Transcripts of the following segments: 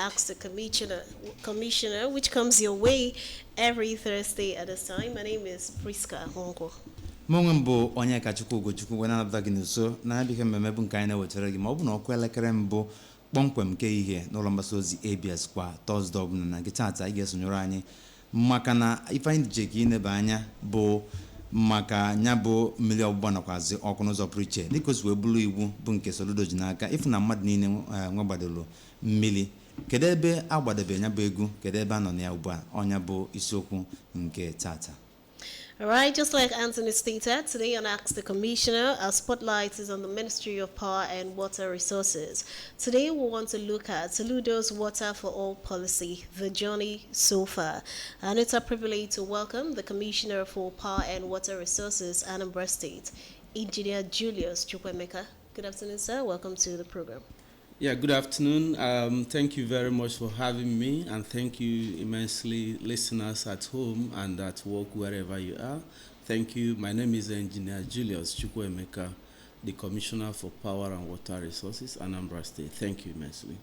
Ask the Commissioner, which comes your way every Thursday at this time. My name is Priska Hongo. Mongo onye kachukwu ugochukwu wena nabata gị nso na abịa mmemme bụ nke anyị na-wetara gị ma ọ bụ na ọkụ elekere mbụ kpọmkwem nke ihe n'ụlọ mgbasa ozi ABS kwa Thursday ọbụla na nke taata anyị ga-esonyere anyị maka na ife anyị je ka inebe anya bụ maka nya bụ mmiri ọgbụgba nakwazi ọkụ n'ụzọ pụrụ iche dịka osi wee bụrụ iwu bụ nke Soludo ji n'aka ịfụ na mmadụ niile nwegbadoro mmiri kedu ebe agbadebe nya bụ egwu kedu ebe a nọ na ya ugbu a ọnya bụ isiokwu nke taata. All right, just like Anthony stated, today on Ask the Commissioner, our spotlight is on the Ministry of Power and Water Resources. Today we want to look at Soludo's Water for All policy, the journey so far. And it's a privilege to welcome the Commissioner for Power and Water Resources, Anambra State, Engineer Julius Chukwemeka. Good afternoon, sir. Welcome to the program. Yeah, good afternoon. Thank you very much for having me, and thank you immensely, listeners at home and at work, wherever you are. Thank you. My name is Engineer Julius Chukwemeka, the Commissioner for Power and Water Resources, Anambra State. Thank you immensely.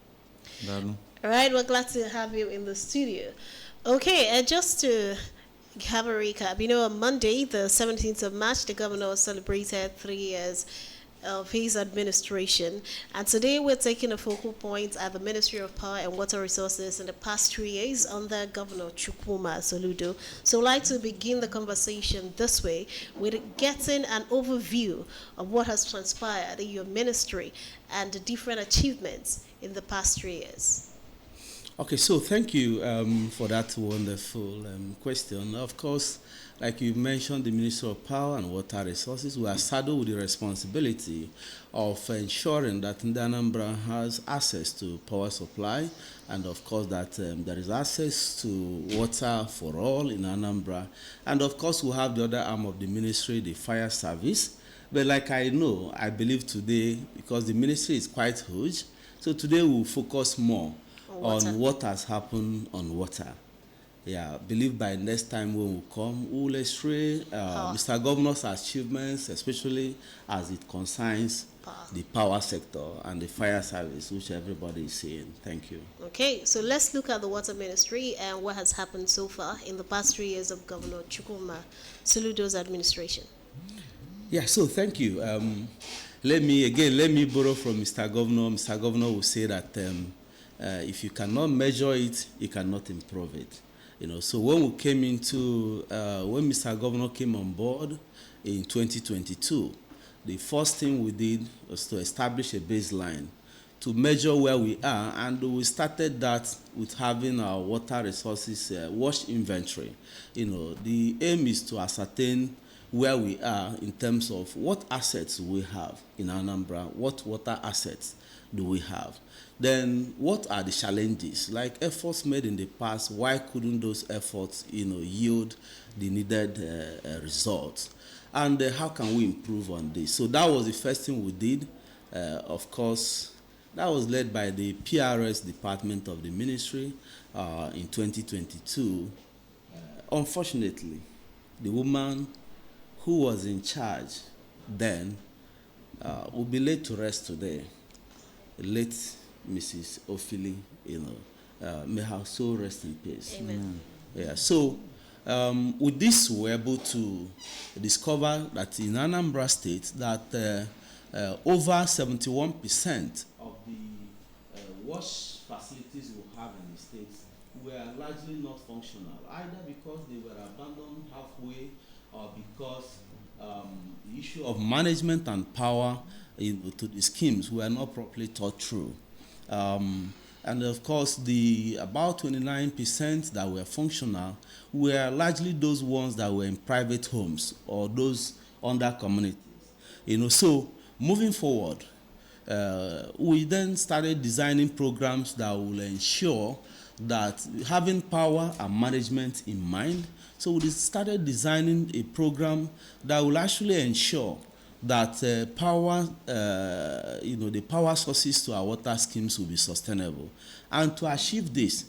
All right, we're glad to have you in the studio. Okay, just to have a recap, on Monday, the 17th of March, the governor celebrated 3 years of his administration, and today we're taking a focal point at the Ministry of Power and Water Resources in the past 3 years under Governor Chukwuma Soludo. So I'd like to begin the conversation this way with getting an overview of what has transpired in your ministry and the different achievements in the past 3 years. Okay, so thank you for that wonderful question. Of course, like you mentioned, the Ministry of Power and Water Resources, we are saddled with the responsibility of ensuring that Anambra has access to power supply, and of course that there is access to water for all in Anambra. And of course we have the other arm of the ministry, the fire service. But like I believe today, because the ministry is quite huge, so today we'll focus more on what has happened on water. Yeah, believe by next time when we come, we will illustrate Mr. Governor's achievements, especially as it concerns the power sector and the fire service, which everybody is seeing. Thank you. Okay, so let's look at the water ministry and what has happened so far in the past 3 years of Governor Chukwuma Soludo's administration. Yeah, so thank you. Let me borrow from Mr. Governor. Mr. Governor will say that if you cannot measure it, you cannot improve it. So when we came into, when Mr. Governor came on board in 2022, the first thing we did was to establish a baseline to measure where we are, and we started that with having our water resources wash inventory. The aim is to ascertain where we are in terms of what assets we have in Anambra, what water assets do we have. Then what are the challenges? Like efforts made in the past, why couldn't those efforts yield the needed results? And how can we improve on this? So that was the first thing we did. Of course, that was led by the PRS department of the ministry in 2022. Unfortunately, the woman who was in charge then will be laid to rest today. Late Mrs. Ophili, may her soul rest in peace. Amen. Yeah. So with this, we're able to discover that in Anambra State that over 71% of the wash facilities we have in the state were largely not functional, either because they were abandoned halfway or because the issue of management and power to the schemes were not properly thought through. And of course, the about 29% that were functional were largely those ones that were in private homes or those under communities. So moving forward, we then started designing programs that will ensure that having power and management in mind. So we started designing a program that will actually ensure that the power sources to our water schemes will be sustainable. And to achieve this,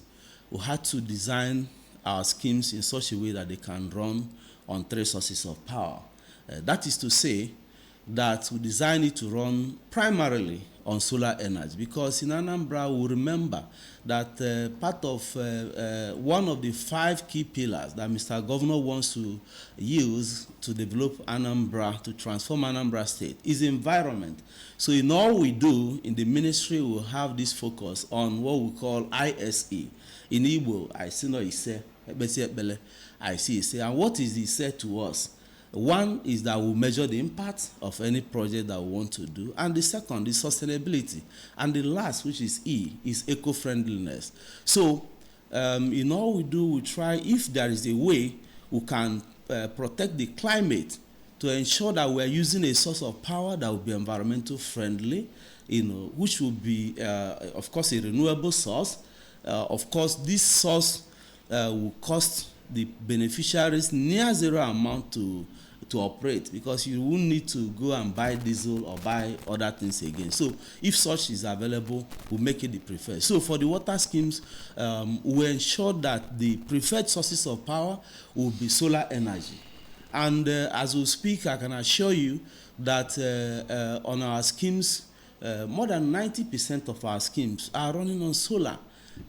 we had to design our schemes in such a way that they can run on 3 sources of power. That is to say that we design it to run primarily on solar energy, because in Anambra we remember that part of one of the 5 key pillars that Mr. Governor wants to use to develop Anambra, to transform Anambra State, is environment. So in all we do in the ministry, we will have this focus on what we call ISE. In Igbo, I see no Ise, I see Ise. And what is Ise to us? One is that we measure the impact of any project that we want to do, and the second is sustainability, and the last, which is E, is eco-friendliness. So in all we do, we try, if there is a way we can protect the climate, to ensure that we are using a source of power that will be environmental friendly, which will be, of course, a renewable source. Of course, this source will cost the beneficiaries near zero amount to operate, because you won't need to go and buy diesel or buy other things again. So if such is available, we'll make it the preferred. So for the water schemes, we ensure that the preferred sources of power will be solar energy. And as we speak, I can assure you that on our schemes, more than 90% of our schemes are running on solar.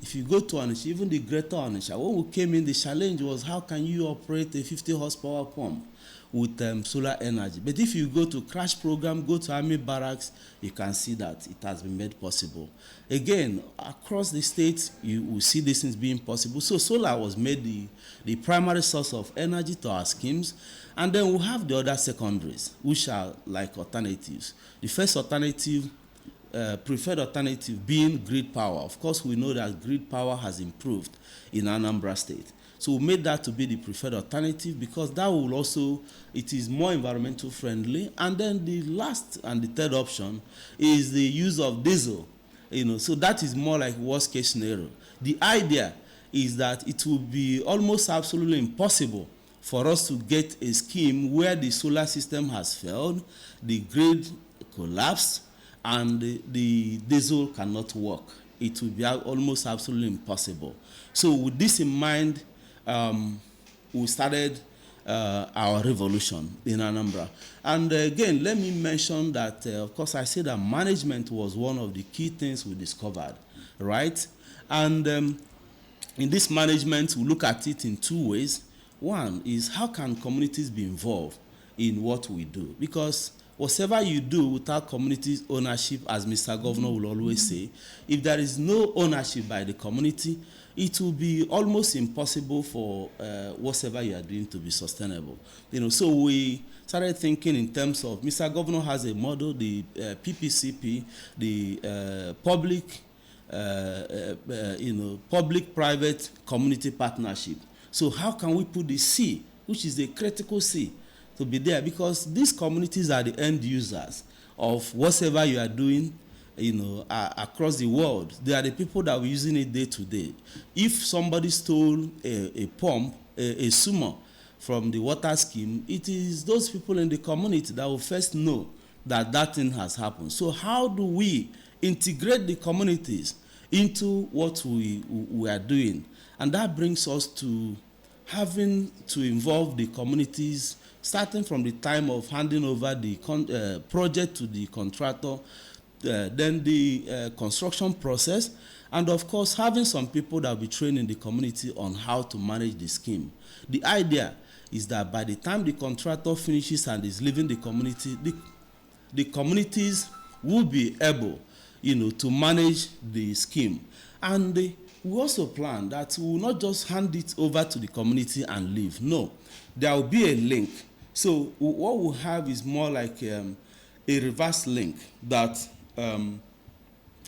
If you go to Onitsha, even the greater Onitsha, when we came in, the challenge was, how can you operate a 50 horsepower pump with solar energy? But if you go to crash program, go to army barracks, you can see that it has been made possible. Again, across the state, you will see these things being possible. So solar was made the primary source of energy to our schemes. And then we have the other secondaries, which are like alternatives. The first alternative, preferred alternative, being grid power. Of course, we know that grid power has improved in Anambra State. So we made that to be the preferred alternative, because that will also, it is more environmental friendly. And then the last and the third option is the use of diesel. So that is more like worst case scenario. The idea is that it will be almost absolutely impossible for us to get a scheme where the solar system has failed, the grid collapsed, and the diesel cannot work. It will be almost absolutely impossible. So with this in mind, we started our revolution in Anambra. And again, let me mention that, of course, I said that management was one of the key things we discovered, right? And in this management, we look at it in 2 ways. One is, how can communities be involved in what we do? Because whatever you do without community ownership, as Mr. Governor will always say, if there is no ownership by the community, it will be almost impossible for whatever you are doing to be sustainable. So we started thinking in terms of, Mr. Governor has a model, the PPCP, the public-private community partnership. So how can we put the C, which is the critical C, to be there? Because these communities are the end users of whatever you are doing, across the world. They are the people that are using it day to day. If somebody stole a pump, a sumo from the water scheme, it is those people in the community that will first know that that thing has happened. So how do we integrate the communities into what we are doing? And that brings us to having to involve the communities, starting from the time of handing over the project to the contractor, then the construction process, and of course having some people that will be trained in the community on how to manage the scheme. The idea is that by the time the contractor finishes and is leaving the community, the communities will be able, to manage the scheme. And we also plan that we will not just hand it over to the community and leave. No, there will be a link. So what we have is more like a reverse link, that a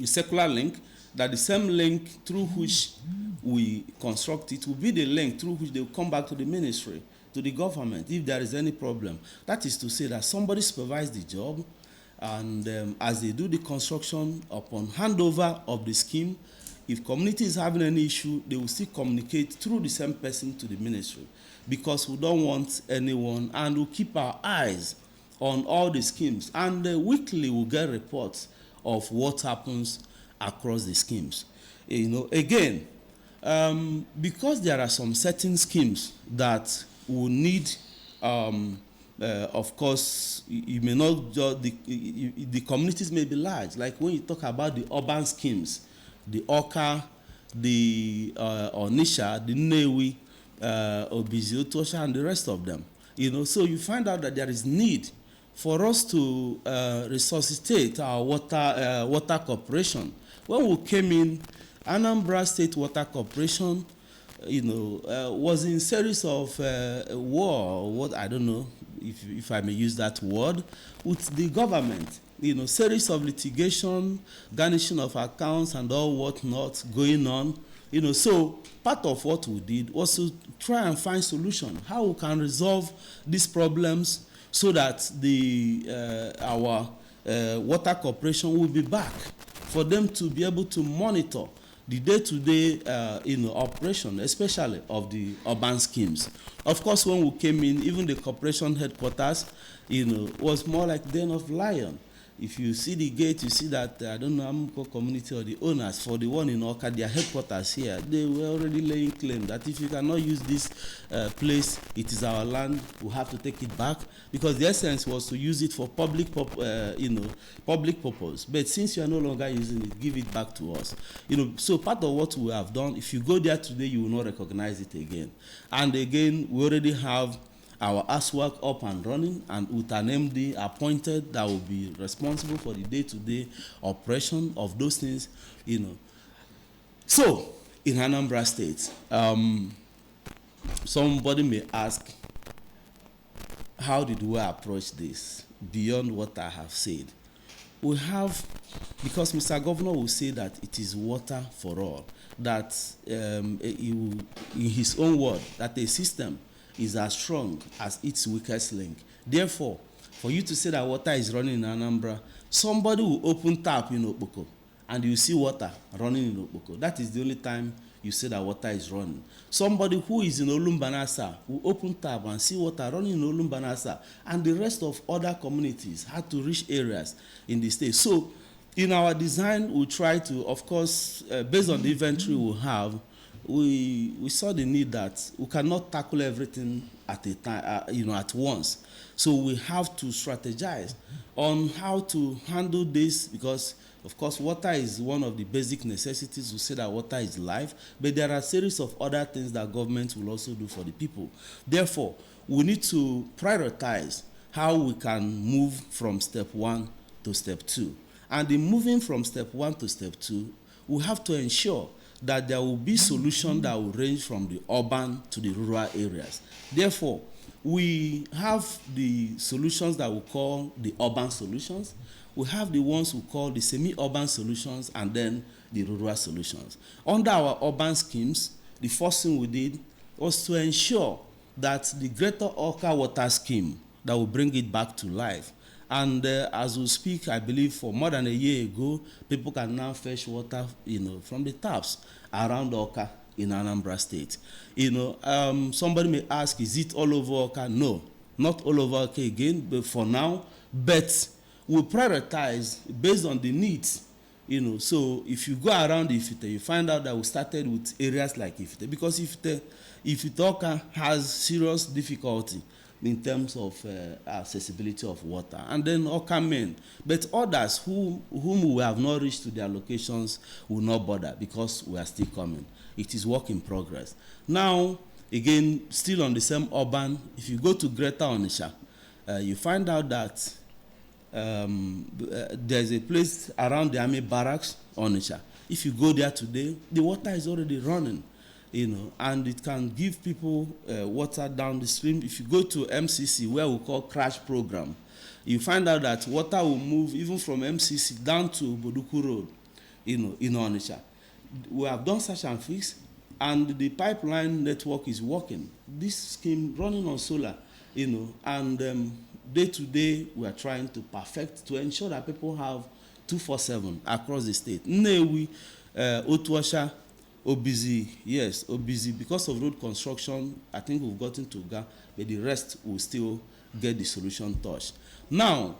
circular link, that the same link through which we construct it will be the link through which they will come back to the ministry, to the government, if there is any problem. That is to say that somebody supervises the job, and as they do the construction, upon handover of the scheme, if community is having any issue, they will still communicate through the same person to the ministry, because we don't want anyone, and we'll keep our eyes on all the schemes. And weekly we'll get reports of what happens across the schemes. Again, because there are some certain schemes that will need of course, you may not just, the communities may be large. Like when you talk about the urban schemes, the Oka, the Onisha, the Newi, Obizi, Otosha, and the rest of them. So you find out that there is need for us to resuscitate our water corporation. When we came in, Anambra State Water Corporation, was in series of war, what I don't know if I may use that word, with the government. Series of litigation, garnishing of accounts, and all whatnot going on. So part of what we did was to try and find solution, how we can resolve these problems so that our water corporation will be back, for them to be able to monitor the day-to-day operation, especially of the urban schemes. Of course, when we came in, even the corporation headquarters, was more like den of lion. If you see the gate, you see that, I don't know, Amuko community or the owners, for the one in Oka, their headquarters here, they were already laying claim that if you cannot use this place, it is our land, we have to take it back, because the essence was to use it for public purpose. But since you are no longer using it, give it back to us. So part of what we have done, if you go there today, you will not recognize it again. And again, we already have our ASWAC up and running, and with an MD appointed that will be responsible for the day-to-day operation of those things, So, in Anambra State, somebody may ask, how did we approach this beyond what I have said? We have, because Mr. Governor will say that it is water for all, that in his own word, that a system is as strong as its weakest link. Therefore, for you to say that water is running in Anambra, somebody will open tap in Okpoko and you see water running in Okpoko. That is the only time you say that water is running. Somebody who is in Olumbanasa will open tap and see water running in Olumbanasa, and the rest of other communities had to reach areas in the state. So, in our design, we try to, of course, based on the inventory we have, we saw the need that we cannot tackle everything at a time, at once. So we have to strategize on how to handle this, because, of course, water is one of the basic necessities. We say that water is life, but there are a series of other things that government will also do for the people. Therefore, we need to prioritize how we can move from step 1 to step 2. And in moving from step 1 to step 2, we have to ensure that there will be solutions that will range from the urban to the rural areas. Therefore, we have the solutions that we call the urban solutions. We have the ones we call the semi-urban solutions, and then the rural solutions. Under our urban schemes, the first thing we did was to ensure that the Greater Oka Water Scheme, that will bring it back to life. And as we speak, I believe for more than a year ago, people can now fetch water, from the taps around Oka in Anambra State. Somebody may ask, is it all over Oka? No, not all over Oka again, but for now. But we prioritize based on the needs. So if you go around Ifite, you find out that we started with areas like Ifite, because Ifite Oka has serious difficulty in terms of accessibility of water, and then Oka men. But others whom we have not reached to their locations will not bother, because we are still coming. It is work in progress. Now, again, still on the same urban, if you go to Greater Onitsha, you find out that there's a place around the Army Barracks, Onitsha. If you go there today, the water is already running. And it can give people water down the stream. If you go to MCC, where we call crash program, you find out that water will move even from MCC down to Boduku Road, in Onitsha. We have done such and fix, and the pipeline network is working. This scheme running on solar, and day to day we are trying to perfect to ensure that people have 24/7 across the state. Nnewi, Otuasha, Obizi, yes, Obizi, because of road construction, I think we've gotten to Ga, but the rest will still get the solution touched. Now,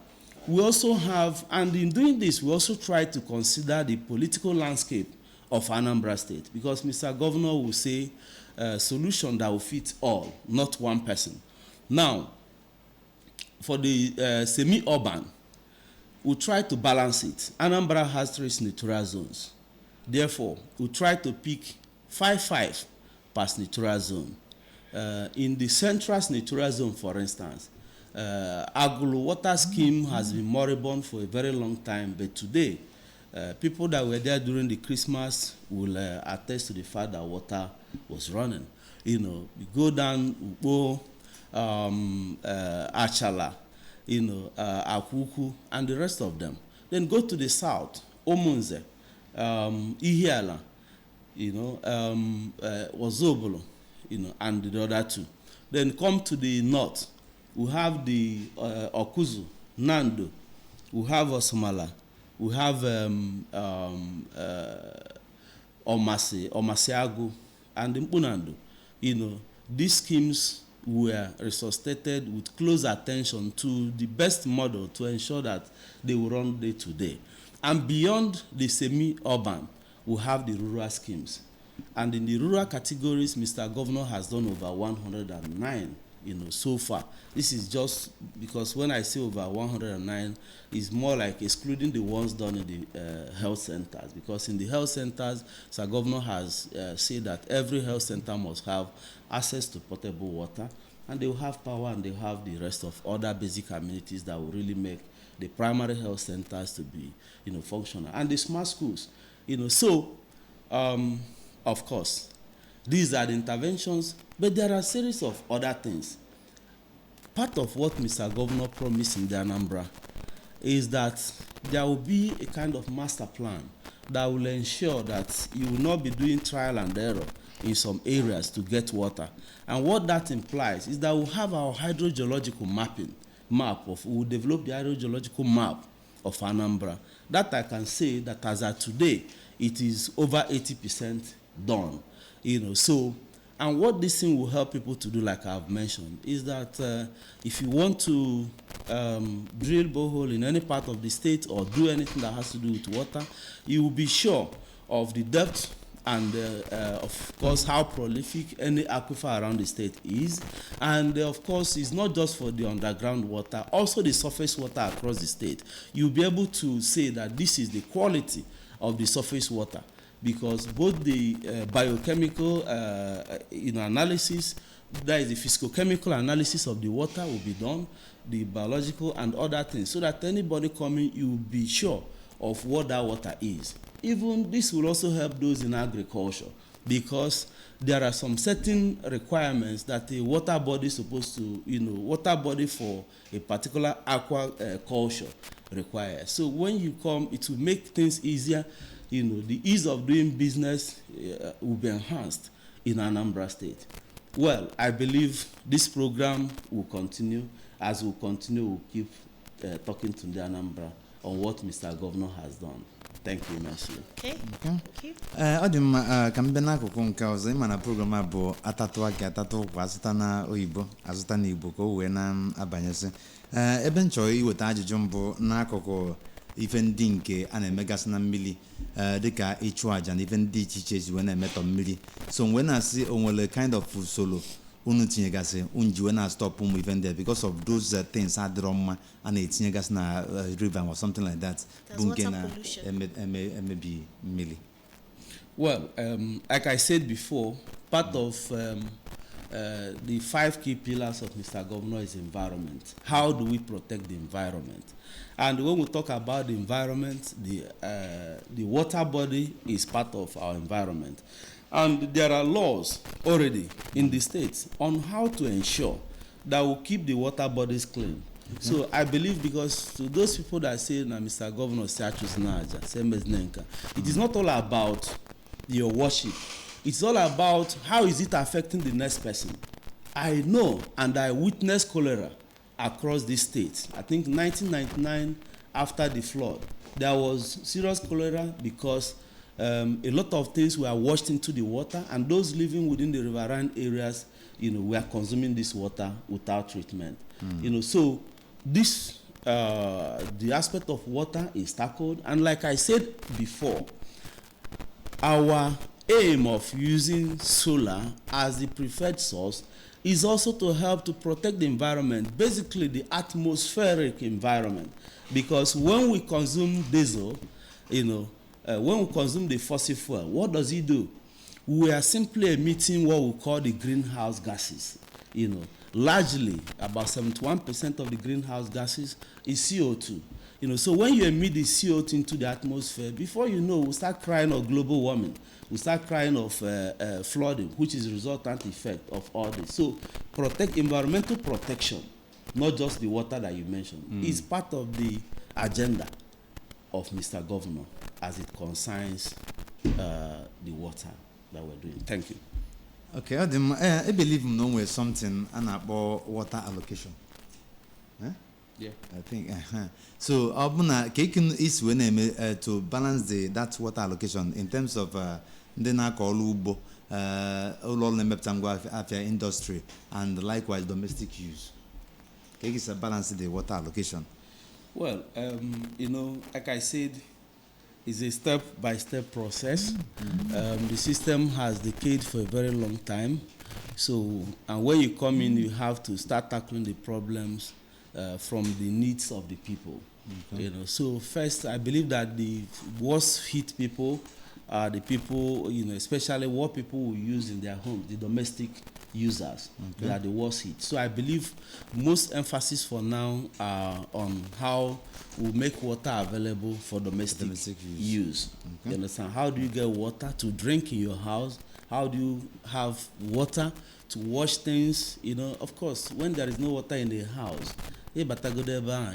we also have, and in doing this, we also try to consider the political landscape of Anambra State, because Mr. Governor will say a solution that will fit all, not one person. Now, for the semi-urban, we try to balance it. Anambra has 3 senatorial zones. Therefore, we try to pick 5 per senatorial zone. In the central senatorial zone, for instance, Agulu water scheme has been moribund for a very long time, but today, people that were there during the Christmas will attest to the fact that water was running. You know, we go down Ubo, Achala, you know, Akuku, and the rest of them. Then go to the south, Omunze, Ihiala, you know, Wazobolo, you know, and the other 2. Then come to the north. We have the Okuzu, Nando, we have Osomala, we have Omasiago, and Mpunando. You know, these schemes were resuscitated with close attention to the best model to ensure that they will run day to day. And beyond the semi-urban, we have the rural schemes. And in the rural categories, Mr. Governor has done over 109, you know, so far. This is just because when I say over 109, it's more like excluding the ones done in the health centers. Because in the health centers, Mr. Governor has said that every health center must have access to potable water, and they will have power, and they will have the rest of other basic amenities that will really make the primary health centers to be, you know, functional. And the smart schools, you know, so, of course, these are the interventions, but there are a series of other things. Part of what Mr. Governor promised in the Anambra is that there will be a kind of master plan that will ensure that you will not be doing trial and error in some areas to get water. And what that implies is that we'll have our hydrogeological we'll develop the hydrogeological map of Anambra. That I can say that as of today, it is over 80% done. You know, so, and what this thing will help people to do, like I've mentioned, is that if you want to drill borehole in any part of the state or do anything that has to do with water, you will be sure of the depth and, of course, how prolific any aquifer around the state is. And, of course, it's not just for the underground water, also the surface water across the state. You'll be able to say that this is the quality of the surface water, because both the biochemical analysis, that is the physicochemical analysis of the water will be done, the biological and other things, so that anybody coming, you will be sure of what that water is. Even this will also help those in agriculture, because there are some certain requirements that a water body is supposed to, water body for a particular aquaculture requires. So when you come, it will make things easier. The ease of doing business will be enhanced in Anambra State. Well, I believe this program will continue. As we continue, we'll keep talking to the Anambra on what Mr. Governor has done. Thank you immensely. Okay. Thank you. Ọ dị mma ka m bịa n'akụkụ nke ọzọ, ịma na program a bụ atatụ aka atatụ ụkwụ, azụta na oyibo azụta na igbo ka o wee na-abanyesị. Ebe m chọrọ iweta ajụjụ mbụ n'akụkụ ife ndị nke a na-emegasị na mmiri dịka ịchụ aja na ife ndị iche iche ji wee na-emetọ mmiri. So wee na-asị o nwere kind of usoro unu tinyegasị unji wee na-stop ụmụ ife ndị because of those things adịrọ mma a na-etinyegasị na river or something like that bụ nke na-emebi mmiri. Well, like I said before, part of the 5 key pillars of Mr. Governor is environment. How do we protect the environment? And when we talk about the environment, the water body is part of our environment. And there are laws already in the states on how to ensure that we keep the water bodies clean. Okay. So I believe, because to those people that say, na Mr. Governor, it is not all about your worship. It's all about how is it affecting the next person. I know and I witnessed cholera across this state. I think 1999, after the flood, there was serious cholera because a lot of things were washed into the water, and those living within the riverine areas, were consuming this water without treatment. So this, the aspect of water is tackled, and like I said before, our aim of using solar as the preferred source is also to help to protect the environment, basically the atmospheric environment. Because when we consume diesel, when we consume the fossil fuel, what does it do? We are simply emitting what we call the greenhouse gases. Largely, about 71% of the greenhouse gases is CO2. So when you emit the CO2 into the atmosphere, before you know, we start crying of global warming. We start crying of flooding, which is a resultant effect of all this. So environmental protection, not just the water that you mentioned, is part of the agenda of Mr. Governor as it concerns the water that we're doing. Thank you. Okay, I believe no way something about water allocation. Yeah. I think. So, Abuna, Kakin is when to balance that water allocation in terms of the Nakolubo, after industry, and likewise domestic use. Kek is a balance the water allocation. Well, like I said, it's a step-by-step process. The system has decayed for a very long time. So, and when you come in, you have to start tackling the problems from the needs of the people. Okay. So first, I believe that the worst hit people are the people, especially what people will use in their homes, the domestic users. Okay. They are the worst hit. So I believe most emphasis for now are on how we make water available for domestic use. Okay. You understand? How do you get water to drink in your house? How do you have water to wash things? Of course, when there is no water in the house,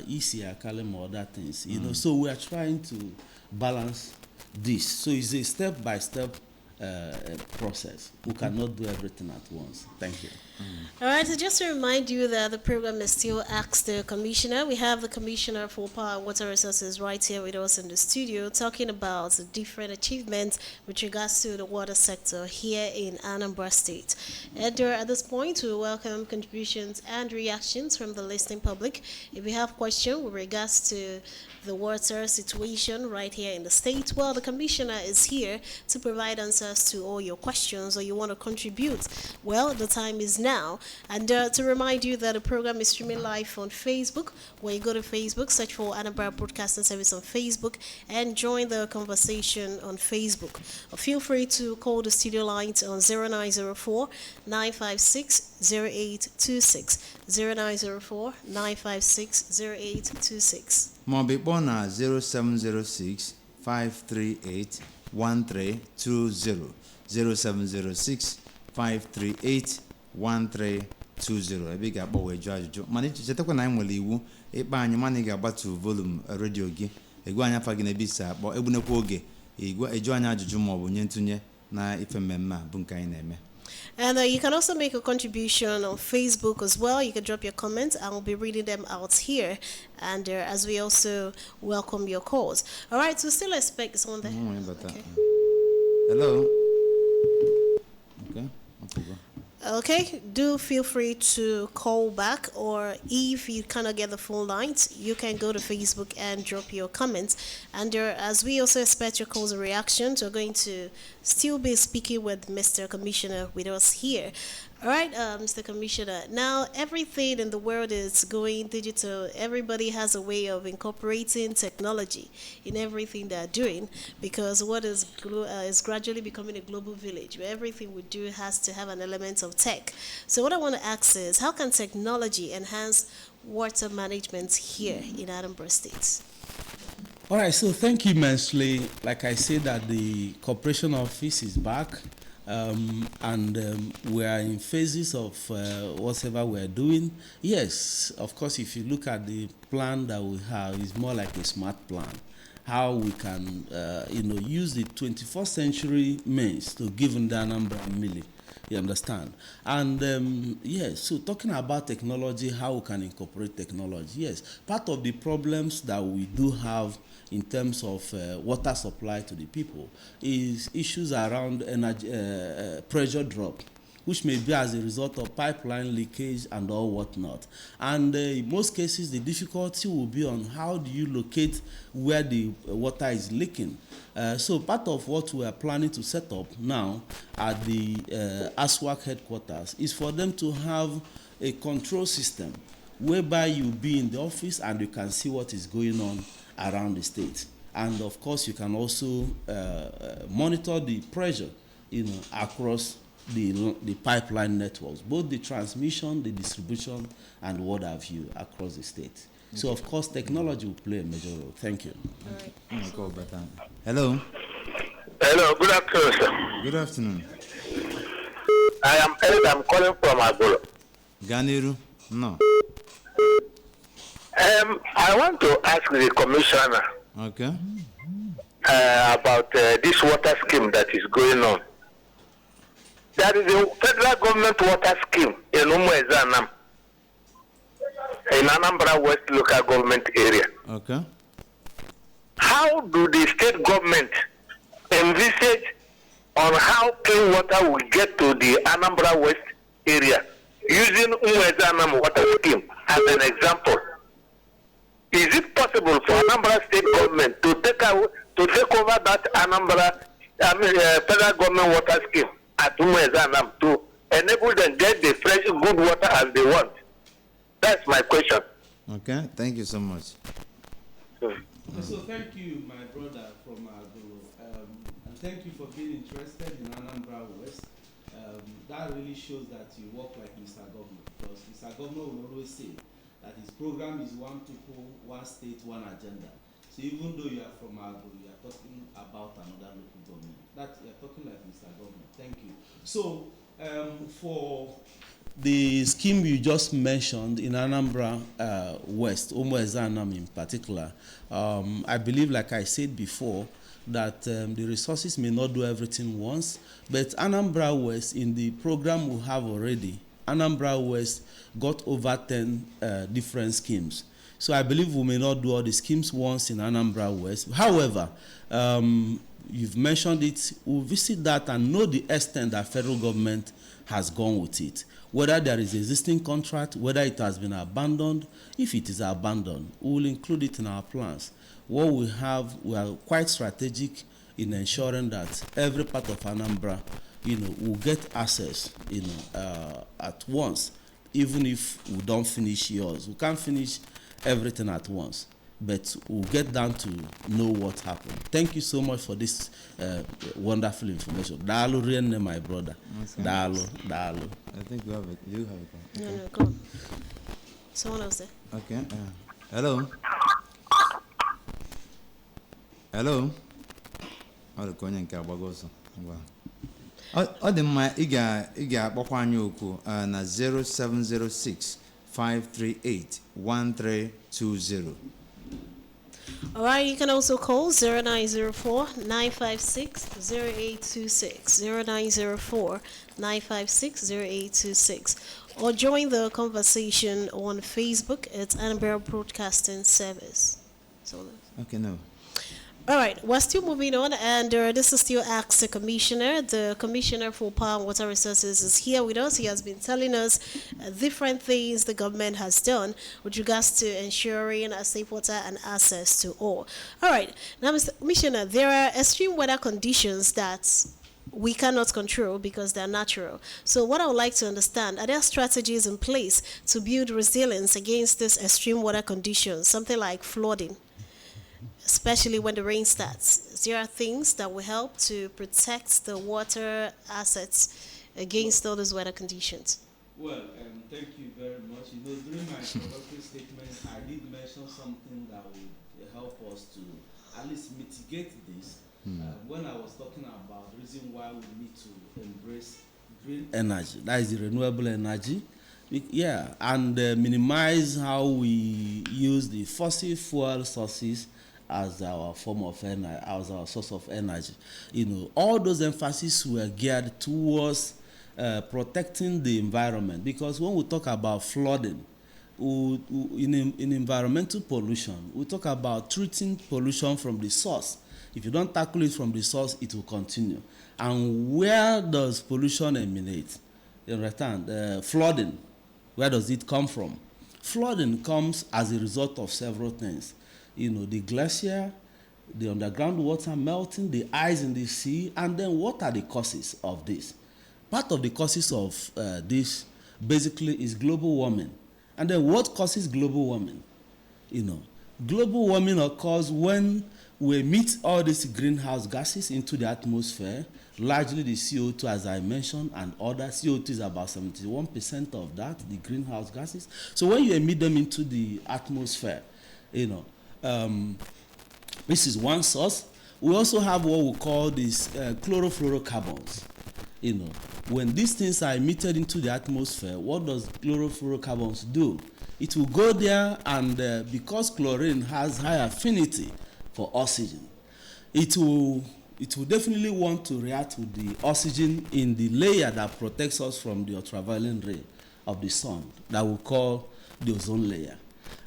easier, other things. So we are trying to balance this. So it's a step-by-step process. We cannot do everything at once. Thank you. All right, so just to remind you that the program is still Ask the Commissioner. We have the Commissioner for Power and Water Resources right here with us in the studio talking about the different achievements with regards to the water sector here in Anambra State. And at this point, we welcome contributions and reactions from the listening public. If you have questions with regards to the water situation right here in the state, well, the Commissioner is here to provide answers to all your questions, or you want to contribute. Well, the time is now. And to remind you that the program is streaming live on Facebook. When you go to Facebook, search for Anambra Broadcasting Service on Facebook and join the conversation on Facebook. Feel free to call the studio lines on 0904 956 0826. 0904 956 0826. Mobile na 0706 538 1320. 0706 538 1320. Ebe ga-akpọ wee jụọ ajụjụ. Mana chetakwa na anyị nwere iwu ịkpa anyị mana ị ga-agbatu volume redio gị. Egwu anyị afa gị na-ebe isi akpọ egbunekwa oge eju anyị ajụjụ ma ọ bụ nye ntụnye na ife mmemme a bụ nke anyị na-eme. And you can also make a contribution on Facebook as well. You can drop your comments. I will be reading them out here. And as we also welcome your calls. All right, so still expect someone there. Okay. Hello. Okay. Okay, do feel free to call back, or if you cannot get the phone lines, you can go to Facebook and drop your comments. And as we also expect your calls and reactions, we're going to still be speaking with Mr. Commissioner with us here. All right, Mr. Commissioner, now everything in the world is going digital. Everybody has a way of incorporating technology in everything they're doing, because what is gradually becoming a global village where everything we do has to have an element of tech. So what I want to ask is, how can technology enhance water management here in Anambra State? All right, so thank you immensely. Like I said, that the Corporation Office is back. We are in phases of whatever we are doing. Yes, of course, if you look at the plan that we have, it's more like a smart plan. How we can, use the 21st century means to give them the Anambra milli. You understand? And yes, so talking about technology, how we can incorporate technology. Yes, part of the problems that we do have in terms of water supply to the people is issues around energy, pressure drop. which may be as a result of pipeline leakage and all whatnot. And in most cases, the difficulty will be on how do you locate where the water is leaking. So part of what we are planning to set up now at the ASWAC headquarters is for them to have a control system whereby you be in the office and you can see what is going on around the state. And of course, you can also monitor the pressure, across the pipeline networks, both the transmission, the distribution, and what have you across the state. Okay. So of course, technology will play a major role. Thank you. All right. Hello. Hello, good afternoon, sir. Good afternoon. I am Ed, I'm calling from Agolo. Ganiru? No. I want to ask the commissioner about this water scheme that is going on. There is a federal government water scheme in Umuezanam, in Anambra West local government area. Okay. How do the state government envisage on how clean water will get to the Anambra West area using Umuezanam water scheme as an example? Is it possible for Anambra state government to take over that federal government water scheme at Umuezanam to enable them get the fresh good water as they want? That's my question. Okay, thank you so much. So thank you, my brother from Agolo, and thank you for being interested in Anambra West. That really shows that you work like Mr. Governor, because Mr. Governor will always say that his program is one people, one state, one agenda. So even though you are from Agolo, you are talking about another local government. That you are talking like Mr. Governor. Thank you. So for the scheme you just mentioned in Anambra West, Umuezanam in particular, I believe, like I said before, that the resources may not do everything once, but Anambra West, in the program we have already, Anambra West got over 10 different schemes. So I believe we may not do all the schemes once in Anambra West. However, you've mentioned it, we'll visit that and know the extent that federal government has gone with it. Whether there is existing contract, whether it has been abandoned. If it is abandoned, we will include it in our plans. What we have, we are quite strategic in ensuring that every part of Anambra, will get access, at once, even if we don't finish yours. We can't finish everything at once, but we'll get down to know what happened. Thank you so much for this wonderful information. Dalu Rienne, my brother. Dalu. I think you have it. You have it. Okay. No, go on. Someone else there. Okay. Hello. Hello. Ọ dị nke agbago ọsọ. Ọ dị mma ị ga-akpọkwa anyị oku na 0706 538 1320. All right, you can also call 0904-956-0826, 0904-956-0826, or join the conversation on Facebook. It's Anambra Broadcasting Service. Okay, no. All right, we're still moving on, and this is still Ask the Commissioner. The Commissioner for Power and Water Resources is here with us. He has been telling us different things the government has done with regards to ensuring safe water and access to all. All right, now, Mr. Commissioner, there are extreme weather conditions that we cannot control because they're natural. So what I would like to understand, are there strategies in place to build resilience against these extreme weather conditions, something like flooding? Especially when the rain starts, there are things that will help to protect the water assets against all those weather conditions. Well, thank you very much. During my introductory statement, I did mention something that would help us to at least mitigate this. When I was talking about the reason why we need to embrace green energy, that is the renewable energy, and minimize how we use the fossil fuel sources as our form of energy, as our source of energy. All those emphases were geared towards protecting the environment, because when we talk about flooding, in environmental pollution, we talk about treating pollution from the source. If you don't tackle it from the source, it will continue. And where does pollution emanate? You understand? Flooding, where does it come from? Flooding comes as a result of several things. You know, the glacier, the underground water melting, the ice in the sea, and then what are the causes of this? Part of the causes of this basically is global warming. And then what causes global warming? You know, global warming occurs when we emit all these greenhouse gases into the atmosphere, largely the CO2 as I mentioned, and other CO2 is about 71% of that, the greenhouse gases. So when you emit them into the atmosphere, you know, this is one source. We also have what we call these chlorofluorocarbons. You know, when these things are emitted into the atmosphere, what does chlorofluorocarbons do? It will go there, and because chlorine has high affinity for oxygen, it will definitely want to react with the oxygen in the layer that protects us from the ultraviolet ray of the sun that we call the ozone layer.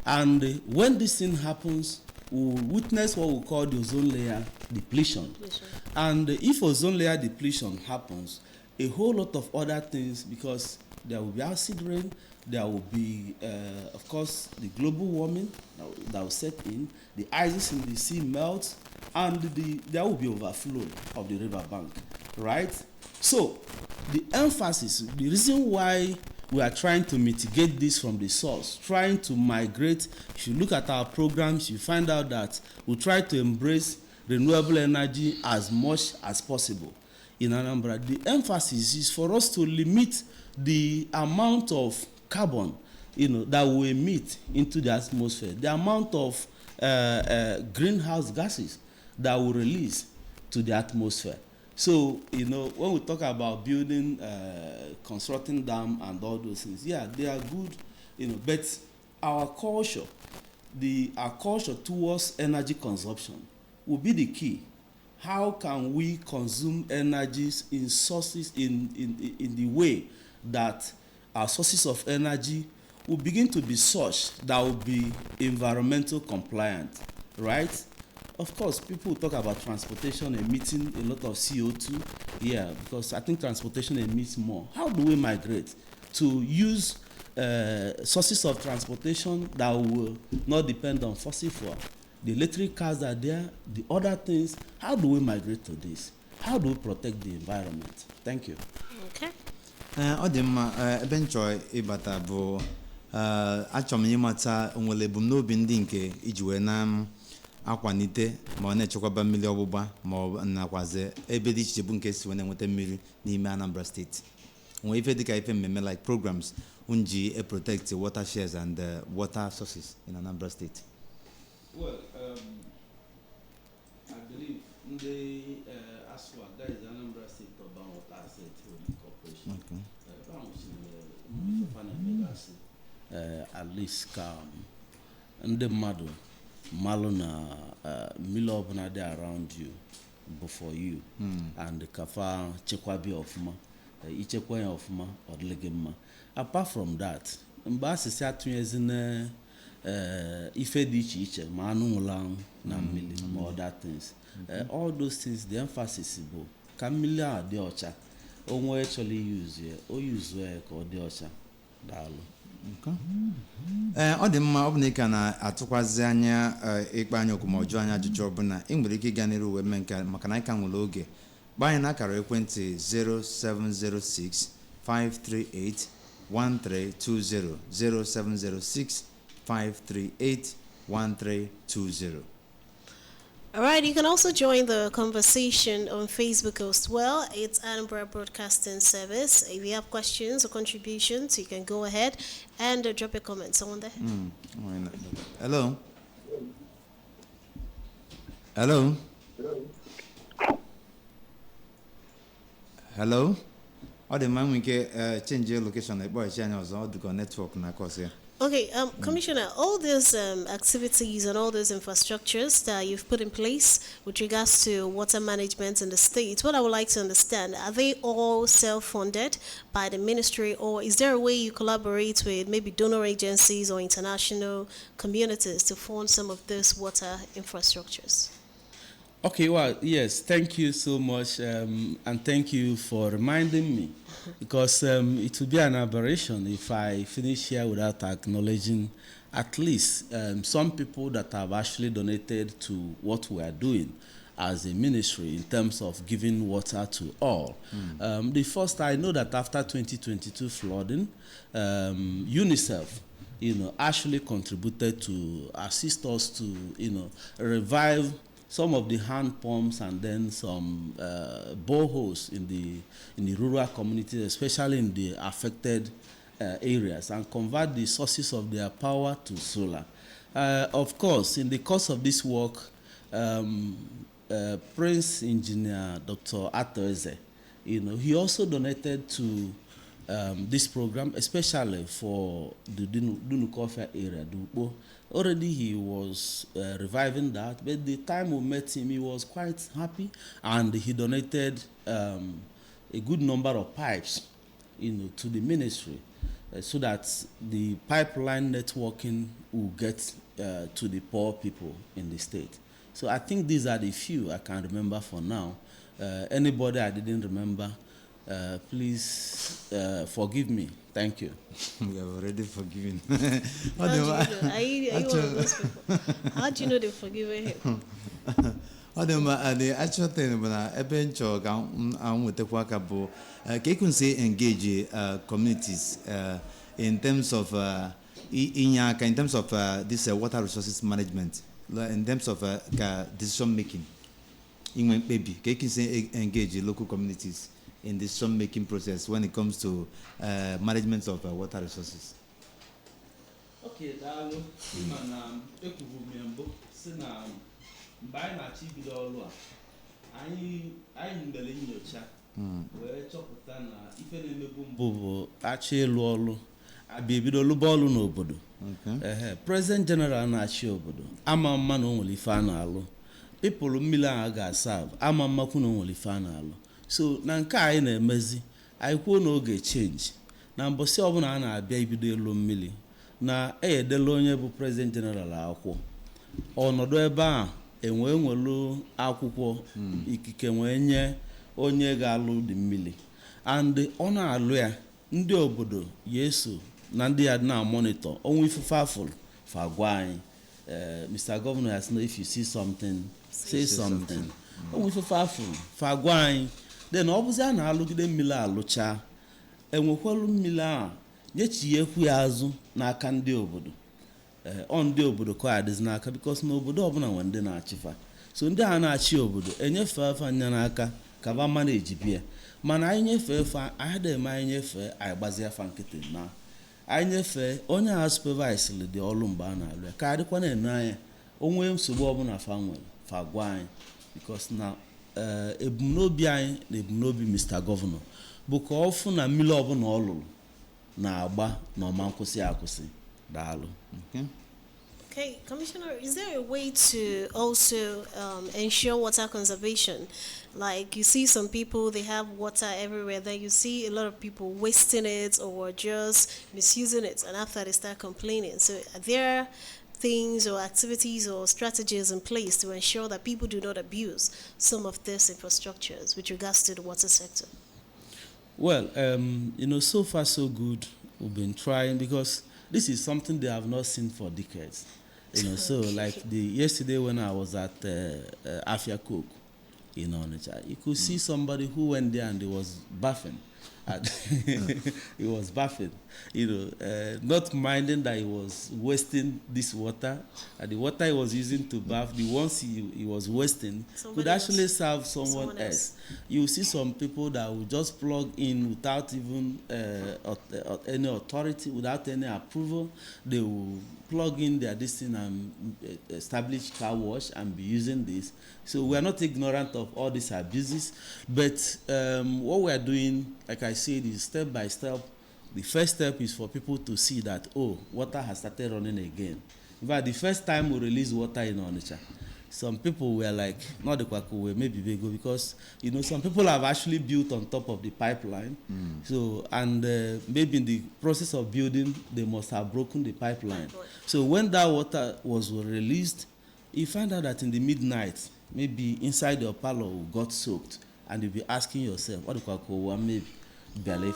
And when this thing happens, we witness what we call the ozone layer depletion. And if ozone layer depletion happens, a whole lot of other things, because there will be acid rain, there will be, of course, the global warming that will set in, the ices in the sea melt, and there will be overflow of the river bank, right? So the emphasis, the reason why we are trying to mitigate this from the source, trying to migrate, if you look at our programs, you find out that we try to embrace renewable energy as much as possible in Anambra. The emphasis is for us to limit the amount of carbon, you know, that we emit into the atmosphere, the amount of greenhouse gases that we release to the atmosphere. So, you know, when we talk about building, constructing dam and all those things, yeah, they are good, you know, but our culture towards energy consumption will be the key. How can we consume energies in sources in the way that our sources of energy will begin to be such that will be environmental compliant, right? Of course, people talk about transportation emitting a lot of CO2, yeah, because I think transportation emits more. How do we migrate to use sources of transportation that will not depend on fossil fuel? The electric cars are there, the other things. How do we migrate to this? How do we protect the environment? Thank you. Okay. Ọ dị mma, ebe m chọrọ ịbata bụ achọrọ m ịmata onwere ebumnobi ndị nke iji wee na-akwanite ma ọ na-echekwaba mmiri ọgbụgba ma ọ nakwazi ebe dị iche bụ nke si wee na-enweta mmiri n'ime Anambra steeti. Nwee ife dịka ife mmemme like programs unji protect watersheds and water sources in Anambra state. Well, I believe the ASWA, that is Anambra State Urban Water Asset Holding Corporation. Okay. At least ndị mmadụ malụ na mmiri ọbụla dị around you before you and kafa chekwabi ọfụma ichekwa ya ọfụma ọ dịlị gị mma. Apart from that, mgbe asịsị atụnyezi na ife dị iche iche ma anụ nwụrụ anwụ na mmiri ma other things, all those things, the emphasis bụ ka mmiri a dị ọcha, onwe chọrọ use ya o use ya ka ọ dị ọcha. Daalụ. Ọ dị mma, ọ bụ na ị ka na-atụkwazị anya ịkpa anya okwu ma ọjụọ anya ajụjụ ọbụla ị nwere ike ịga n'iru uwe mme nke maka na anyị ka nwere oge. Gbaa anyị n'akara ekwentị 0706 538 1320 0706 538 1320. All right, you can also join the conversation on Facebook as well. It's Anambra Broadcasting Service. If you have questions or contributions, you can go ahead and drop a comment. Someone there? Hello? Hello? Hello? Ọ dị mma nwere ike change your location ekpọghachi anya ọzọ ọ dịka network na course ya. Okay, Commissioner, all these activities and all those infrastructures that you've put in place with regards to water management in the state, what I would like to understand, are they all self-funded by the ministry, or is there a way you collaborate with maybe donor agencies or international communities to fund some of these water infrastructures? Okay, well, yes, thank you so much, and thank you for reminding me because it would be an aberration if I finish here without acknowledging at least some people that have actually donated to what we are doing as a ministry in terms of giving water to all. The first, I know that after 2022 flooding, UNICEF, actually contributed to assist us to, revive some of the hand pumps and then some boreholes in the rural communities, especially in the affected areas, and convert the sources of their power to solar. Of course, in the course of this work, Prince Engineer Dr. Atoeze, he also donated to this program, especially for the Dunukofia area, Dupo. Already he was reviving that, but the time we met him, he was quite happy, and he donated a good number of pipes, to the ministry, so that the pipeline networking will get to the poor people in the state. So I think these are the few I can remember for now. Anybody I didn't remember, please forgive me. Thank you. We have already forgiven. How do you know? Are you one of those people? How do you know they've forgiven him? The actual thing, but ebe ncho ga anwetakwa aka bụ ka you can say engage communities in terms of in terms of this water resources management, in terms of decision making. Maybe you can say engage local communities in the decision-making process when it comes to management of water resources. Okay, Dalu, Iman, Ekubumbo, Sina, Baina Chibidola, I mbele nyocha, wee chọpụta na ife na-emebu mbụ achị elu ọlụ abịa ebido lụba ọlụ n'obodo. President General na-achị obodo ama mma na o nwere ife a na-alụ. People mmiri ahụ ga-asav ama mmakwu na o nwere ife a na-alụ. So na nke anyị na-emezi anyị kwuo na oge change na mbọsị ọbụla a na-abịa ibido elu mmiri na eyedela onye bụ President General akwụkwọ ọnọdụ ebe a enwelu akwụkwọ ikike nwee nye onye ga-alụ dị mmiri, and ọ na-alụ ya ndị obodo yeso na ndị ya na monitor onwe ifufe afọ fa gwa anyị. Mr. Governor has said, if you see something, say something. Onwe ifufe afọ fa gwa anyị. Then ọ bụzi a na-alụgide mmiri alụcha enwekwelu mmiri a nyechiekwu ya azụ n'aka ndị obodo. Ndị obodo ka adịzi n'aka because n'obodo ọbụla nwe ndị na-achịfa. So ndị a na-achị obodo enyefe afa anya n'aka ka ba manage bịa, mana anyị nyefee fa anyị na-eme anyị nyefee anyị gbazie afa nkịtị na anyị nyefee onye a supervise dị ọlụ mgbe a na-alụ ya ka adịkwa na-ene anya onwe nsogbu ọbụla fa nwere fa gwa anyị because na ebumnobi anyị na ebumnobi Mr. Governor bụ ka ọ fụ na mmiri ọbụla ọ lụrụ na-agba na ọma nkwụsị akwụsị. Daalụ. Okay, Commissioner, is there a way to also ensure water conservation? Like you see some people, they have water everywhere, then you see a lot of people wasting it or just misusing it, and after they start complaining. So are there things or activities or strategies in place to ensure that people do not abuse some of these infrastructures with regards to the water sector? Well, so far so good. We've been trying because this is something they have not seen for decades. So like yesterday when I was at Afia Cook in Onitsha, you could see somebody who went there and he was bathing. He was bathing, not minding that he was wasting this water. And the water he was using to bath, the ones he was wasting, could actually serve someone else. You see some people that will just plug in without even any authority, without any approval. They will plug in their distance and establish car wash and be using this. So we are not ignorant of all these abuses, but what we are doing, like I said, is step by step. The first step is for people to see that, water has started running again. In fact, the first time we released water in Onitsha, some people were like, not the Kwaku, maybe they go, because, some people have actually built on top of the pipeline. So, and maybe in the process of building, they must have broken the pipeline. So when that water was released, you find out that in the midnight, maybe inside your parlor got soaked, and you'll be asking yourself, what the Kwaku, maybe. belief.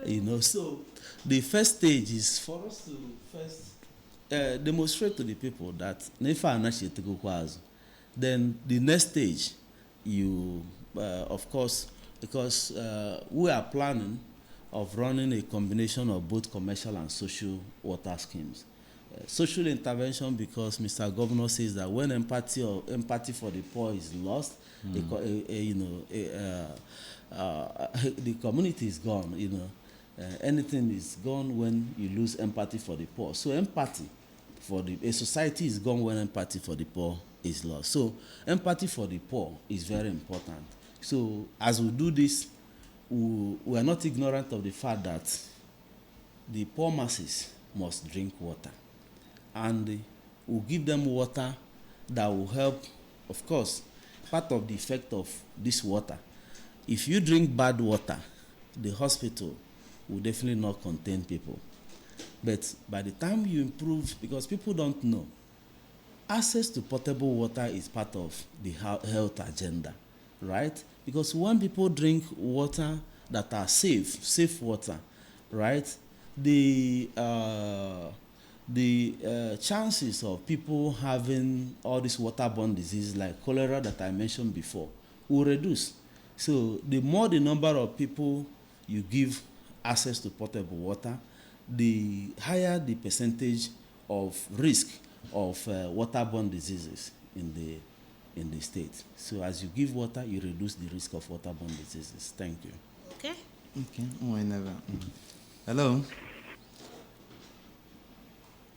You know, so the first stage is for us to first demonstrate to the people that then the next stage, you of course, because we are planning of running a combination of both commercial and social water schemes. Social intervention, because Mr. Governor says that when empathy for the poor is lost, the community is gone. You know, anything is gone when you lose empathy for the poor. So empathy for a society is gone when empathy for the poor is lost. So empathy for the poor is very important. So as we do this, we are not ignorant of the fact that the poor masses must drink water, and we'll give them water that will help. Of course, part of the effect of this water, if you drink bad water, the hospital will definitely not contain people. But by the time you improve, because people don't know, access to potable water is part of the health agenda, right? Because when people drink water that are safe water, right, the chances of people having all these waterborne diseases like cholera that I mentioned before will reduce. So the more the number of people you give access to potable water, the higher the percentage of risk of waterborne diseases in the state. So as you give water, you reduce the risk of waterborne diseases. Thank you. Okay. Okay. Oh, I never. Hello.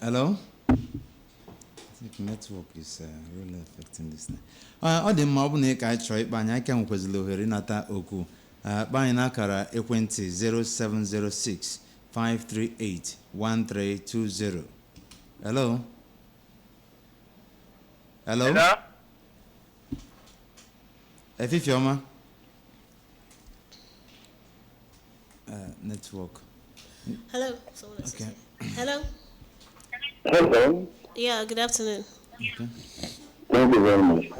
Hello. I think network is really affecting this thing. Ọ dị mma ọ bụ na ị ka anyị chọrọ ịkpa anyị aka nwekwazịla ohere ịnata okwu kpa anyị n'akara ekwentị 0706 538 1320. Hello. Hello. Hello? Efifioma. Network. Hello. Okay. Hello. Hello. Yeah, good afternoon. Okay. Thank you very much.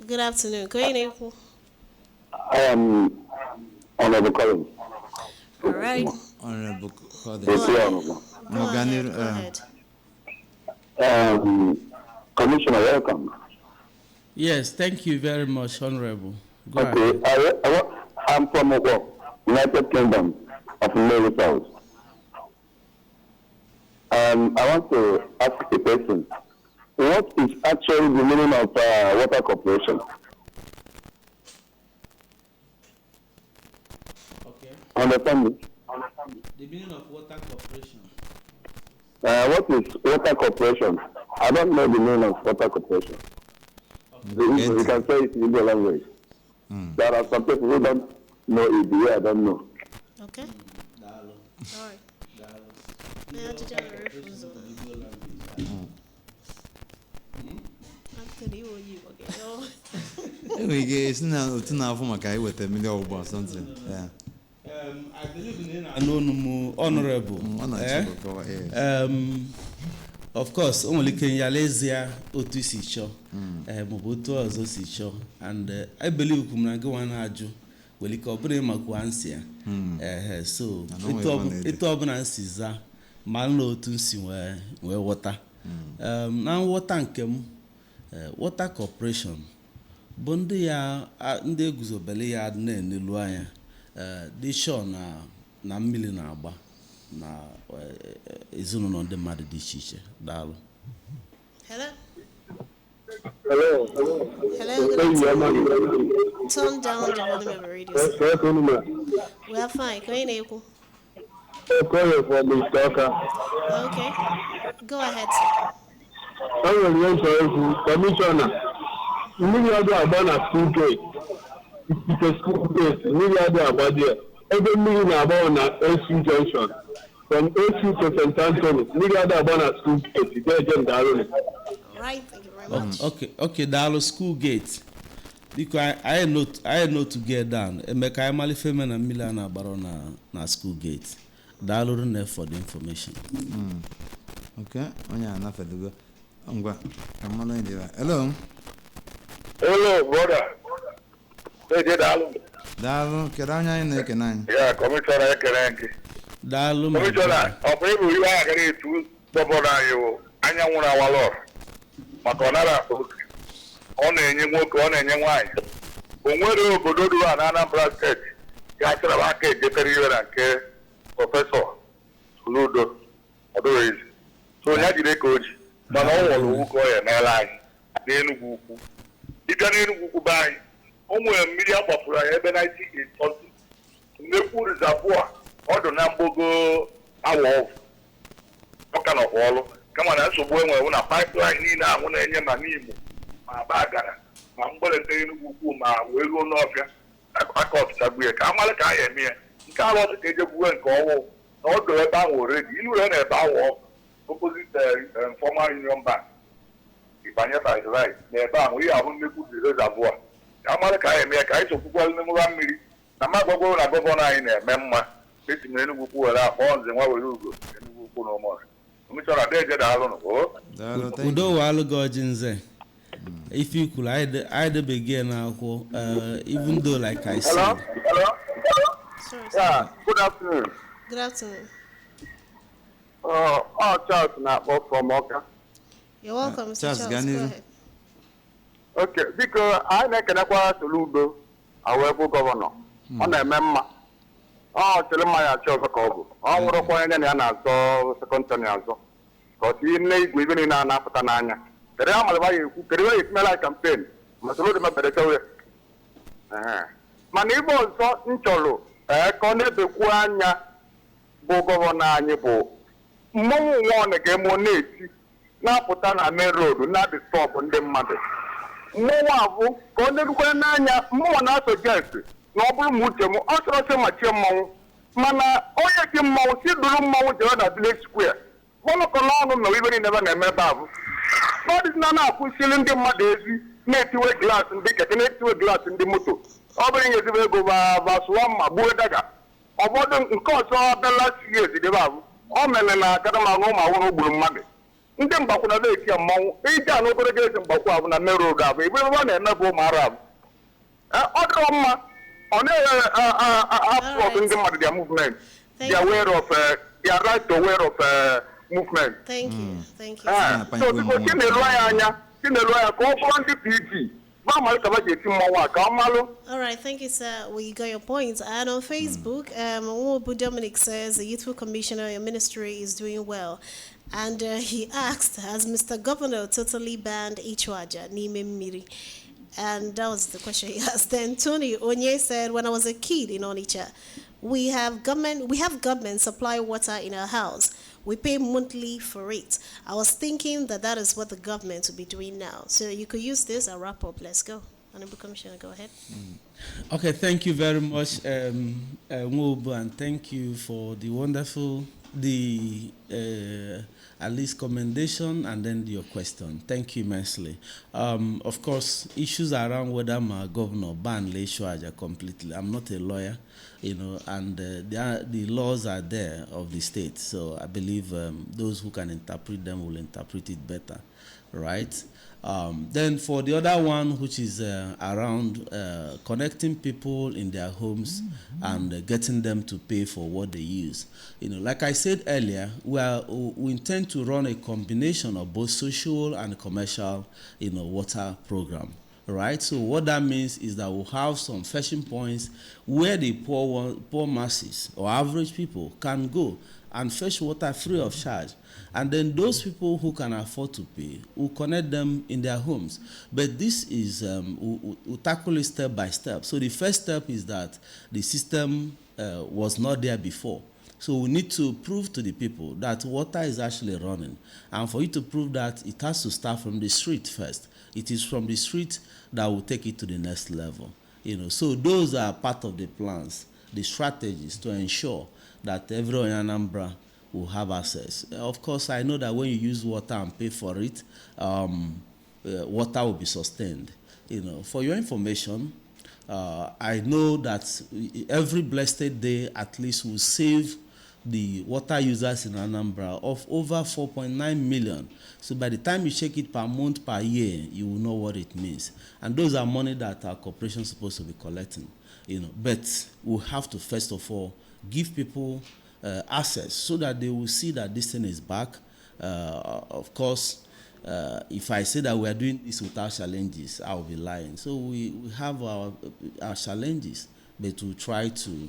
Good afternoon. Go ahead. I am Honorable Collins. All right. Honorable Yes, Collins. Honorable. Go ahead. Go ahead. Commissioner, welcome. Yes, thank you very much, Honorable. Go Okay, ahead. I'm from United Kingdom of America. I want to ask a question. What is actually the meaning of water corporation? Okay. Understand me? The meaning of water corporation. What is water corporation? I don't know the meaning of water corporation. Okay. You can say it in Indian language. There are some people who don't know it, the way I don't know. Okay. All right. Yeah, to reference. After you or you, okay. It's not enough for my with a million or something. Yeah. I believe in Honorable. Of course, only Kenya Lesia Otu Sicho, Mobutu Ozo Sicho, and I believe Kumanago Aju will incorporate Maguansia. So it organizes Malo to see where water. Now, water and chem, water corporation. Bondi ya ndị guzobele ya adịna n'elu anya dị sure na mmiri na-agba na ezinụlọ ndị mmadụ dị iche iche. Daalụ. Hello. Hello. Turn down the volume of the radio. We are fine. Go ahead. Okay. Go ahead. Commissioner. Mmiri adị agba na school gate. It's a school gate. Mmiri adị agba there. Ebe mmiri na-agba na AC junction. From AC to St. Anthony. Mmiri adị agba na school gate. Ide ejem Daalụ. Right. Thank you very much. Okay, Daalụ school gate. Because I know to get down. Emeka Emali Feme na mmiri a na-agbara na school gate. Daalụ rune for the information. Okay. Onye anafedugo. Ngwa. Kamalo ndi ba. Hello. Hello, brother. Hey, Daalụ. Daalụ, kedu anya anyị na-ekene anyị? Ya, kọmishọna ekele gị. Daalụ ma Kọmishọna, ọ bụ ịbụ ihe a gara etu gọvanọ anyị wụ anyanwụ na awalọr maka ọ nara oke ọ na-enye nwoke ọ na-enye nwaanyị. O nwere obodo dị na Anambra steeti ga-achọrọ m aka ejekere iwe na nke prọfesọ Soludo ọdụrezi. So ya jide ka o ji mana ọ nwere owu ka ọ ya n'ele anyị n'Enugwu Ukwu. Dịka n'Enugwu Ukwu be anyị o nwere mmiri a gbapụrụ anyị ebe 1980 nnekwu rizabụa ọdụ na mgbogo awa ọka nọkwa ọlụ kama na nsogbu enwere na pipeline niile ahụ na-enye ma n'Imo ma Bagara ma mgbeleta Enugwu Ukwu ma wee ruo n'ọfịa aka ọtụchagbu ya ka amalị ka anyị eme ya nke alụ ọtụ ka ejegbuwe nke ọwụ na ọdụ ebe ahụ oredi ilu na ebe ahụ opposite former Union Bank ịbanye right na ebe ahụ ihe ahụ nnekwu rizabụa ka amalị ka anyị eme ya ka anyị sokwukwa n'mụra mmiri na magwagworo na gọvanọ anyị na-eme mma etinyere Enugwu Ukwu were akpọọ nze nwa were ugo Enugwu Ukwu na ụmụọra omechọrọ adeje daalụ nụ udo walụ gị ọjị nze ife ikwuru anyị debeghị n'akwụkwọ even though like I said. Sorry, Yeah, good afternoon. Good afternoon. Charles na-akpọ from Ọka. You're welcome, Mr. Charles, Charles. Gani. Go ahead. Okay, biko anyị na-ekenekwa Soludo awebụ gọvanọ. Ọ na-eme mma. Ọ chere mma ya achọ ọzọ ka ọ bụ. Ọ nwụrụkwa onye na ya na-azọ sekọnd tọn azọ. Ka ọ tinye nne igwe ibe niile a na-apụta n'anya. Kedu ya malaba ya ekwu, kedu ya etimela kampen ma Soludo mebere chewe. Mana ibe ọzọ nchọrọ ka ọ na-ebekwu anya bụ gọvanọ anyị bụ mmọnwụ nwa ọ na-eme na-eti na-apụta na main road na-adịstọpụ ndị mmadụ. Mmọnwụ abụ ka ọ na-erukwara n'anya mmọnwụ na-asọjesti na ọ bụrụ ma uche m ọ chọrọ sị machie mmọnwụ mana onye ji mmọnwụ si duru mmọnwụ jere na village square gọnọkọ n'ọnụ na ibe niile ebe na-eme ebe abụ ọdịna na-akwụsịrị ndị mmadụ ezi na-etiwe glaasị ndị keke na-etiwe glaasị ndị moto ọ bụrụ nye ezigbo ego basụwa mma gbuo daga ọbọdụ nke ọzọ abịala si ezidebe abụ ọ mere na akadama na ụmụ awụrụ gburu mmadụ ndị mgbakwuna na-eti ya mmọnwụ ije a n'ogologo ezi mgbakwu abụ na merụ oge abụ ebe ebe ọ na-eme bụ ụmụ ara abụ ọ dịrọ mma ọ na-apụọtụ ndị mmadụ their movement their way of their right to way of movement. Thank you. Thank you. So biko Chinelu anyị anya ka ọ bụrụ ndị PG ba malụ ka ba ji eti mmọnwụ a ka ọ malụ. All right, thank you, sir. We got your points. And on Facebook, Nwobu Dominic says the Youthful Commissioner, your ministry is doing well. And he asked, has Mr. Governor totally banned Ichwaja, Nime Miri? And that was the question he asked. Then Tony Onye said, when I was a kid in Onitsha, we have government supply water in our house. We pay monthly for it. I was thinking that is what the government will be doing now. So you could use this and wrap up. Let's go. Honorable Commissioner, go ahead. Okay, thank you very much, Nwobu, and thank you for the wonderful, at least commendation and then your question. Thank you immensely. Of course, issues around whether my governor banned Leishuaja completely. I'm not a lawyer, and the laws are there of the state. So I believe those who can interpret them will interpret it better, right? Then for the other one, which is around connecting people in their homes and getting them to pay for what they use. Like I said earlier, we intend to run a combination of both social and commercial, water program. Right, so what that means is that we'll have some fetching points where the poor masses or average people can go and fetch water free of charge, and then those people who can afford to pay will connect them in their homes. But this is we'll tackle it step by step. So the first step is that the system was not there before. So we need to prove to the people that water is actually running, and for you to prove that, it has to start from the street first. It is from the street that will take it to the next level. So those are part of the plans, the strategies to ensure that everyone in Anambra will have access. Of course, I know that when you use water and pay for it, water will be sustained. For your information, I know that every blessed day at least will save the water users in Anambra of over 4.9 million. So by the time you check it per month, per year, you will know what it means. And those are money that our corporation is supposed to be collecting. But we have to first of all give people access so that they will see that this thing is back. Of course, if I say that we are doing this without challenges, I will be lying. So we have our challenges, but we try to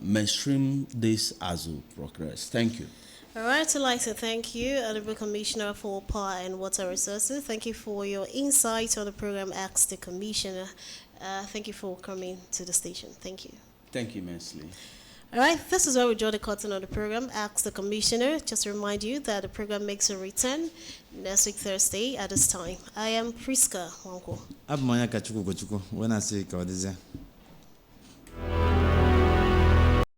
mainstream this as we progress. Thank you. All right, I'd like to thank you, Honorable Commissioner for Power and Water Resources. Thank you for your insight on the program Ask the Commissioner. Thank you for coming to the station. Thank you. Thank you immensely. All right, this is where we draw the curtain on the program Ask the Commissioner. Just to remind you that the program makes a return next week Thursday at this time. I am Priska Wanko. Abụ m onye Kachukwu Ugochukwu wee na-asị ka ọ dịzie.